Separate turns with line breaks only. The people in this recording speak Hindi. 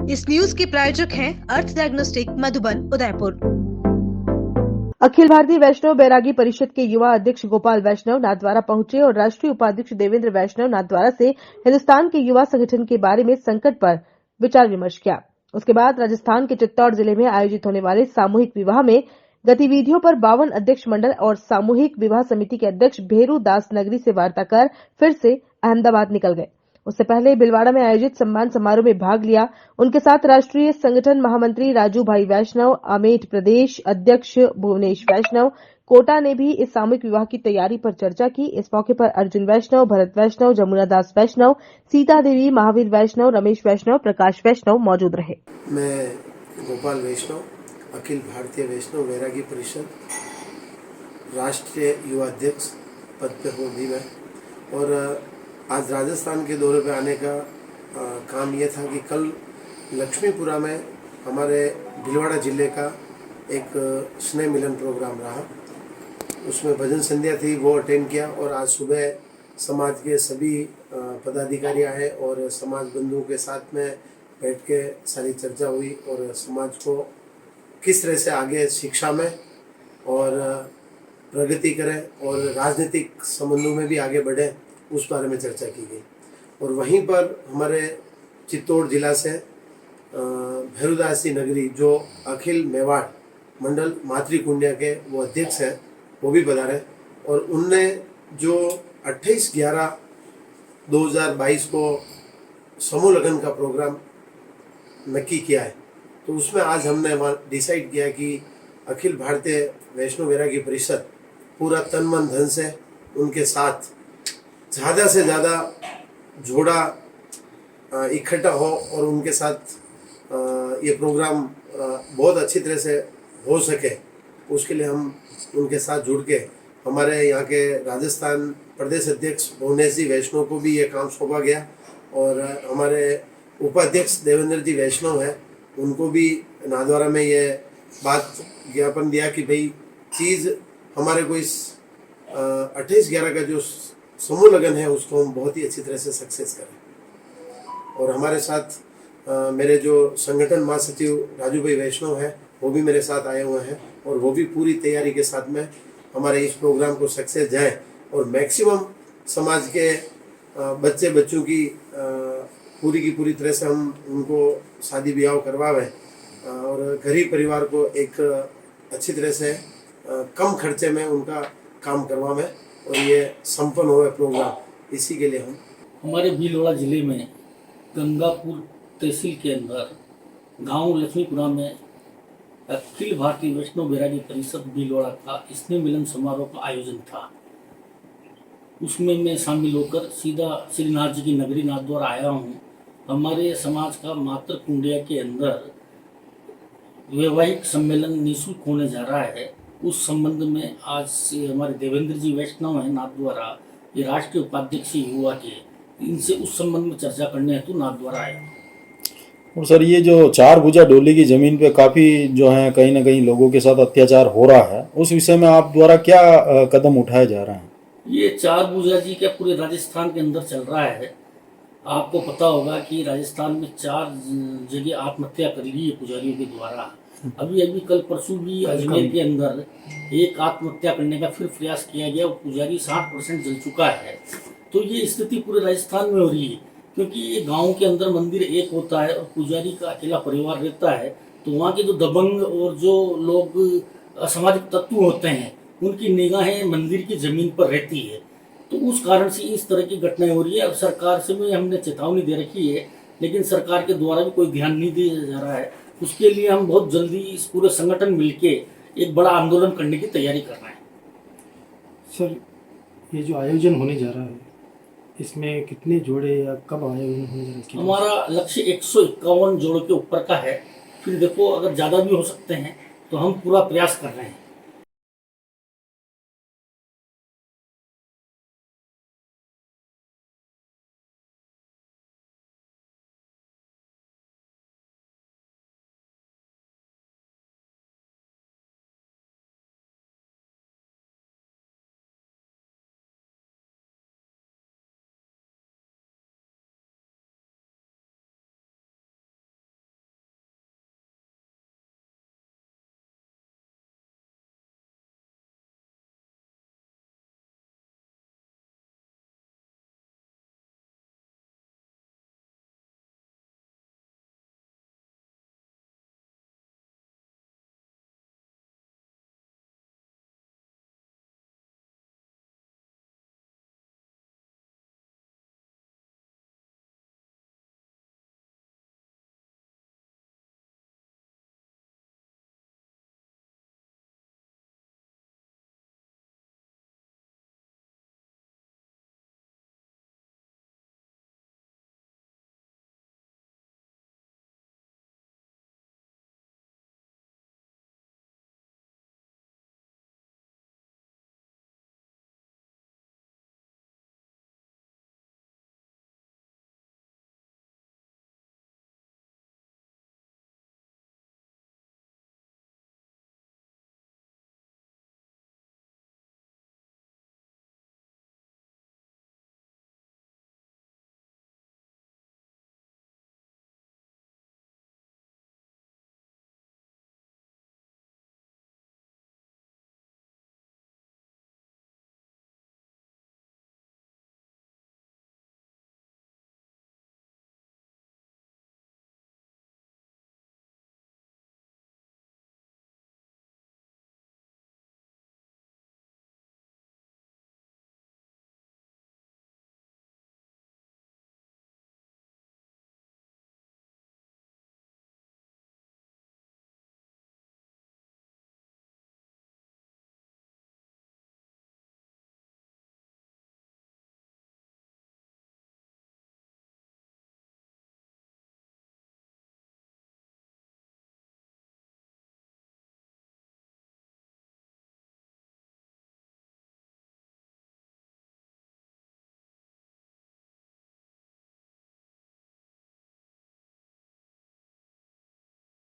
इस न्यूज के प्रायोजक हैं अर्थ डायग्नोस्टिक मधुबन उदयपुर।
अखिल भारतीय वैष्णव बैरागी परिषद के युवा अध्यक्ष गोपाल वैष्णव नाथद्वारा पहुंचे और राष्ट्रीय उपाध्यक्ष देवेंद्र वैष्णव नाथद्वारा से हिंदुस्तान के युवा संगठन के बारे में संकट पर विचार विमर्श किया। उसके बाद राजस्थान के चित्तौड़ जिले में आयोजित होने वाले सामूहिक विवाह में गतिविधियों पर 52 अध्यक्ष मंडल और सामूहिक विवाह समिति के अध्यक्ष भेरू दास नगरी से वार्ता कर फिर से अहमदाबाद निकल गए। उससे पहले भिलवाड़ा में आयोजित सम्मान समारोह में भाग लिया। उनके साथ राष्ट्रीय संगठन महामंत्री राजू भाई वैष्णव, अमेठ प्रदेश अध्यक्ष भुवनेश वैष्णव, कोटा ने भी इस सामूहिक विवाह की तैयारी पर चर्चा की। इस मौके पर अर्जुन वैष्णव, भरत वैष्णव, जमुना दास वैष्णव, सीता देवी, महावीर वैष्णव, रमेश वैष्णव, प्रकाश वैष्णव मौजूद रहे।
मैं गोपाल वैष्णव, अखिल भारतीय वैष्णव बैरागी परिषद राष्ट्रीय युवा अध्यक्ष पद पर हूँ भी मैं। और आज राजस्थान के दौरे पे आने का काम ये था कि कल लक्ष्मीपुरा में हमारे भिलवाड़ा जिले का एक स्नेह मिलन प्रोग्राम रहा। उसमें भजन संध्या थी, वो अटेंड किया। और आज सुबह समाज के सभी पदाधिकारी आए और समाज बंधुओं के साथ में बैठ के सारी चर्चा हुई और समाज को किस तरह से आगे शिक्षा में और प्रगति करें और राजनीतिक संबंधों में भी आगे बढ़े, उस बारे में चर्चा की गई। और वहीं पर हमारे चित्तौड़ जिला से भैरूदासी नगरी जो अखिल मेवाड़ मंडल मातृकुंडिया के वो अध्यक्ष हैं, वो भी पधारे। और उनने जो 28/11/2022 को समूह लगन का प्रोग्राम नक्की किया है, तो उसमें आज हमने डिसाइड किया कि अखिल भारतीय वैष्णव बैरागी परिषद पूरा तन मन धन से उनके साथ ज़्यादा से ज़्यादा जोड़ा इकट्ठा हो और उनके साथ ये प्रोग्राम बहुत अच्छी तरह से हो सके, उसके लिए हम उनके साथ जुड़ के हमारे यहाँ के राजस्थान प्रदेश अध्यक्ष भुवनेश जी वैष्णव को भी ये काम सौंपा गया। और हमारे उपाध्यक्ष देवेंद्र जी वैष्णव हैं, उनको भी नाथद्वारा में ये बात ज्ञापन दिया कि भाई चीज़ हमारे को इस 28/11 का जो समूह लगन है उसको हम बहुत ही अच्छी तरह से सक्सेस करें। और हमारे साथ मेरे जो संगठन महासचिव राजू भाई वैष्णव हैं, वो भी मेरे साथ आए हुए हैं और वो भी पूरी तैयारी के साथ में हमारे इस प्रोग्राम को सक्सेस जाए और मैक्सिमम समाज के बच्चे बच्चों की पूरी तरह से हम उनको शादी ब्याह करवावें और गरीब परिवार को एक अच्छी तरह से कम खर्चे में उनका काम करवावें और ये संपन्न हुए प्रोग्राम। इसी के लिए हम
हमारे भीलवाड़ा जिले में गंगापुर तहसील के अंदर गांव लक्ष्मीपुरा में अखिल भारतीय वैष्णव बैरागी परिषद भीलवाड़ा का स्नेह मिलन समारोह का आयोजन था। उसमें मैं शामिल होकर सीधा श्रीनाथ जी की नगरी नाथद्वारा आया हूँ। हमारे समाज का मातृ कुंडिया के अंदर वैवाहिक सम्मेलन निःशुल्क होने जा रहा है। उस संबंध में आज से हमारे देवेंद्र जी वैष्णव हैं नाथद्वारा, ये राष्ट्रीय उपाध्यक्ष युवा के, इनसे उस संबंध में चर्चा करने हेतु नाथद्वारा आया।
और सर, ये जो 4 भुजा डोली की जमीन पे काफी जो है कहीं ना कहीं लोगों के साथ अत्याचार हो रहा है, उस विषय में आप द्वारा क्या कदम उठाए जा रहे हैं? ये
4 भुजा जी क्या पूरे राजस्थान के अंदर चल रहा है। आपको पता होगा कि राजस्थान में 4 जगह आत्महत्या कर ली है पुजारियों के द्वारा। अभी कल परसों भी अजमेर के अंदर एक आत्महत्या करने का फिर प्रयास किया गया और पुजारी 60% जल चुका है। तो ये स्थिति पूरे राजस्थान में हो रही है, क्योंकि ये गांव के अंदर मंदिर एक होता है और पुजारी का अकेला परिवार रहता है, तो वहाँ के जो दबंग और जो लोग असामाजिक तत्व होते हैं उनकी निगाहें मंदिर की जमीन पर रहती है। तो उस कारण से इस तरह की घटनाएं हो रही है। और सरकार से भी हमने चेतावनी दे रखी है, लेकिन सरकार के द्वारा भी कोई ध्यान नहीं दिया जा रहा है। उसके लिए हम बहुत जल्दी इस पूरे संगठन मिलके एक बड़ा आंदोलन करने की तैयारी कर रहे हैं।
सर, ये जो आयोजन होने जा रहा है, इसमें कितने जोड़े या कब आयोजन होने जा रहा है?
हमारा लक्ष्य 151 जोड़ों के ऊपर का है। फिर देखो, अगर ज़्यादा भी हो सकते हैं तो हम पूरा प्रयास कर रहे हैं।